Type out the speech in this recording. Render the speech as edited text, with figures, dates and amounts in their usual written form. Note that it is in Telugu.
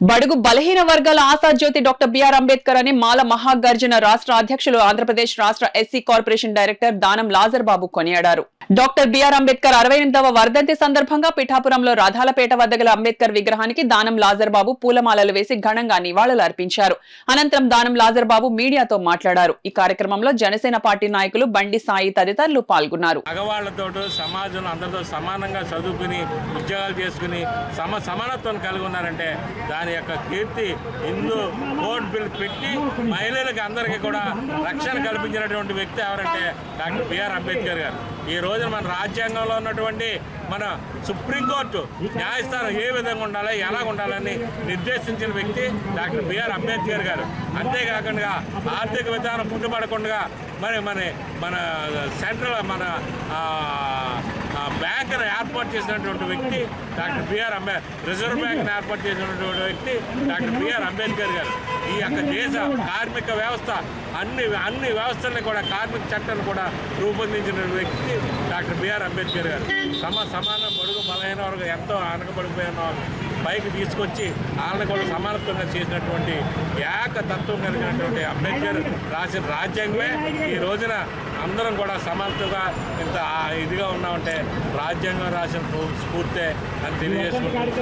బడుగు బలహీన వర్గాల ఆశాజ్యోతి డాక్టర్ బిఆర్ అంబేద్కర్ అని మాల మహాగర్జన రాష్ట్ర అధ్యక్షులు ఆంధ్రప్రదేశ్ రాష్ట్ర ఎస్సీ కార్పొరేషన్ డైరెక్టర్ దానం లాజర్ బాబు కొనియాడారు. డాక్టర్ బిఆర్ అంబేద్కర్ 68వ వర్ధంతి సందర్భంగా పిఠాపురంలో రాధాలపేట వద్ద గల అంబేద్కర్ విగ్రహానికి దానం లాజర్ బాబు పూలమాలలు వేసి ఘనంగా నివాళులు అర్పించారు. అనంతరం దానం లాజర్ బాబు మీడియాతో మాట్లాడారు. ఈ కార్యక్రమంలో జనసేన పార్టీ నాయకులు బండి సాయి తదితరులు పాల్గొన్నారు. సమాజంలో అందరితో సమానంగా చదువుకుని ఉద్యోగాలు చేసుకుని సమానత్వం కలిగి ఉన్నారంటే దాని యొక్క కీర్తి హిందూ కోడ్ బిల్ పెట్టి మహిళలకు అందరికీ కూడా రక్షణ కల్పించినటువంటి వ్యక్తి ఎవరంటే డాక్టర్ బిఆర్ అంబేద్కర్ గారు. ఈ రోజున మన రాజ్యాంగంలో ఉన్నటువంటి మన సుప్రీంకోర్టు న్యాయస్థానం ఏ విధంగా ఉండాలి, ఎలా ఉండాలని నిర్దేశించిన వ్యక్తి డాక్టర్ బిఆర్ అంబేద్కర్ గారు. అంతేకాకుండా ఆర్థిక విధానం పుట్టుపడకుండా మన సెంట్రల్ బ్యాంకును ఏర్పాటు చేసినటువంటి వ్యక్తి డాక్టర్ బిఆర్ అంబేద్కర్. రిజర్వ్ బ్యాంక్ను ఏర్పాటు చేసినటువంటి వ్యక్తి డాక్టర్ బిఆర్ అంబేద్కర్ గారు. ఈ యొక్క దేశ కార్మిక వ్యవస్థ అన్ని వ్యవస్థల్ని కూడా కార్మిక చట్టాన్ని కూడా రూపొందించిన వ్యక్తి డాక్టర్ బిఆర్ అంబేద్కర్ గారు. సమానం బడుగు బలహీన వరకు ఎంతో వెనకబడిపోయిన పైకి తీసుకొచ్చి వాళ్ళని కూడా సమానత్వంగా చేసినటువంటి ఏకతత్వం కలిగినటువంటి అంబేద్కర్ రాసిన రాజ్యాంగమే ఈ రోజున అందరం కూడా సమానతగా ఇంత ఇదిగా ఉన్నామంటే రాజ్యాంగం రాసిన స్ఫూర్తే అని తెలియజేసుకుంటున్నాం.